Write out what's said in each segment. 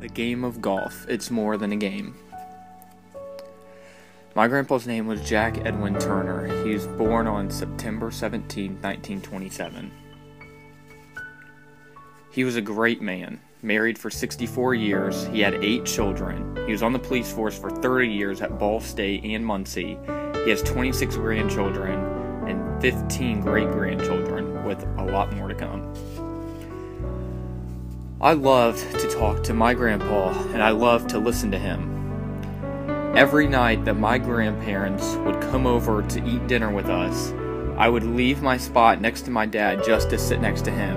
The game of golf, it's more than a game. My grandpa's name was Jack Edwin Turner. He was born on September 17, 1927. He was a great man, married for 64 years. He had 8 children. He was on the police force for 30 years at Ball State and Muncie. He has 26 grandchildren and 15 great-grandchildren, with a lot more to come. I loved to talk to my grandpa, and I loved to listen to him. Every night that my grandparents would come over to eat dinner with us, I would leave my spot next to my dad just to sit next to him.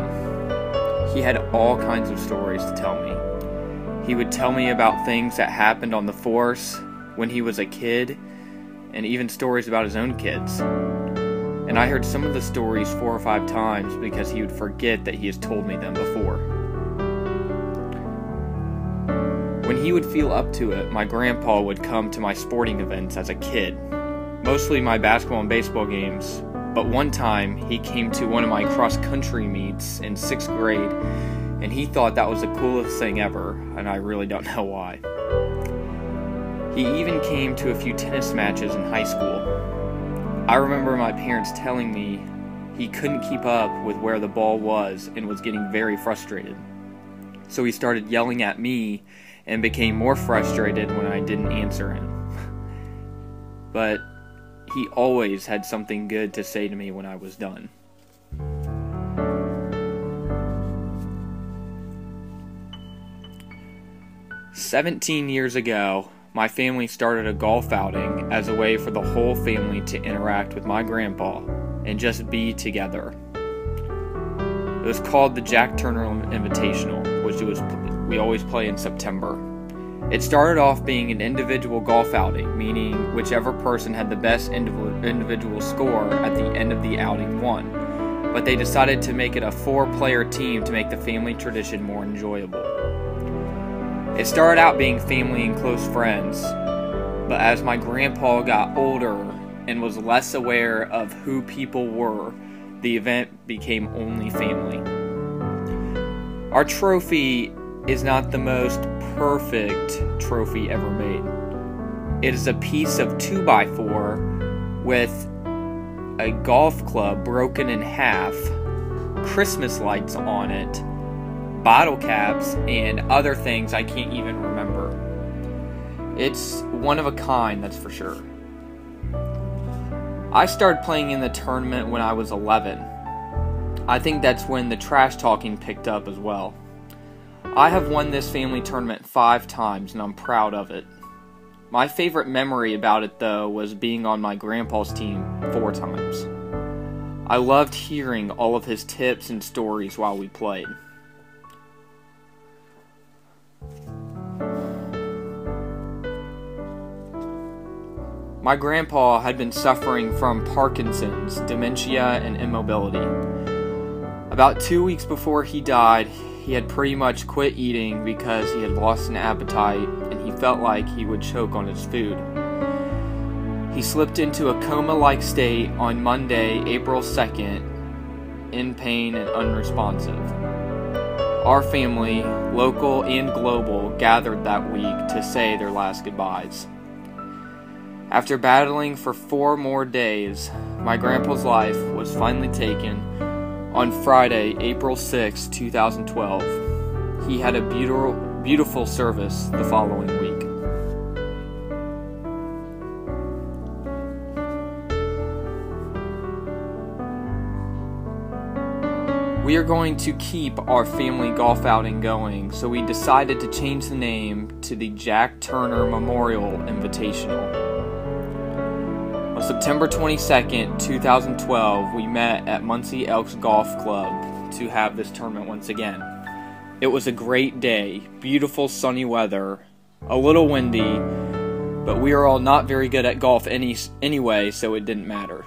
He had all kinds of stories to tell me. He would tell me about things that happened on the force when he was a kid, and even stories about his own kids. And I heard some of the stories 4 or 5 times because he would forget that he has told me them before. When he would feel up to it, my grandpa would come to my sporting events as a kid, mostly my basketball and baseball games, but one time he came to one of my cross-country meets in 6th grade, and he thought that was the coolest thing ever, and I really don't know why. He even came to a few tennis matches in high school. I remember my parents telling me he couldn't keep up with where the ball was and was getting very frustrated. So he started yelling at me and became more frustrated when I didn't answer him. But he always had something good to say to me when I was done. "17 years ago, my family started a golf outing as a way for the whole family to interact with my grandpa and just be together. It was called the Jack Turner Invitational, which we always play in September. It started off being an individual golf outing, meaning whichever person had the best individual score at the end of the outing won. But they decided to make it a 4-player team to make the family tradition more enjoyable. It started out being family and close friends, but as my grandpa got older and was less aware of who people were, the event became only family. Our trophy is not the most perfect trophy ever made. It is a piece of 2x4 with a golf club broken in half, Christmas lights on it, bottle caps, and other things I can't even remember. It's one of a kind, that's for sure. I started playing in the tournament when I was 11. I think that's when the trash talking picked up as well. I have won this family tournament 5 times, and I'm proud of it. My favorite memory about it, though, was being on my grandpa's team 4 times. I loved hearing all of his tips and stories while we played. My grandpa had been suffering from Parkinson's, dementia, and immobility. About 2 weeks before he died, he had pretty much quit eating because he had lost an appetite and he felt like he would choke on his food. He slipped into a coma-like state on Monday, April 2nd, in pain and unresponsive. Our family, local and global, gathered that week to say their last goodbyes. After battling for 4 more days, my grandpa's life was finally taken on Friday, April 6, 2012. He had a beautiful service the following week. We are going to keep our family golf outing going, so we decided to change the name to the Jack Turner Memorial Invitational. On September 22nd, 2012, we met at Muncie Elks Golf Club to have this tournament once again. It was a great day, beautiful sunny weather, a little windy, but we are all not very good at golf anyway, so it didn't matter.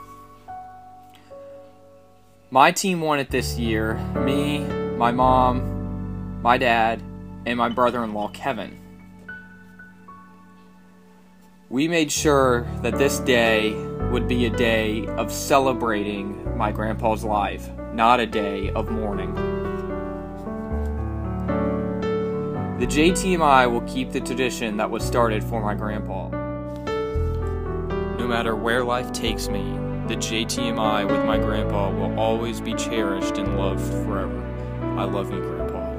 My team won it this year, me, my mom, my dad, and my brother-in-law Kevin. We made sure that this day would be a day of celebrating my grandpa's life, not a day of mourning. The JTMI will keep the tradition that was started for my grandpa. No matter where life takes me, the JTMI with my grandpa will always be cherished and loved forever. I love you, Grandpa.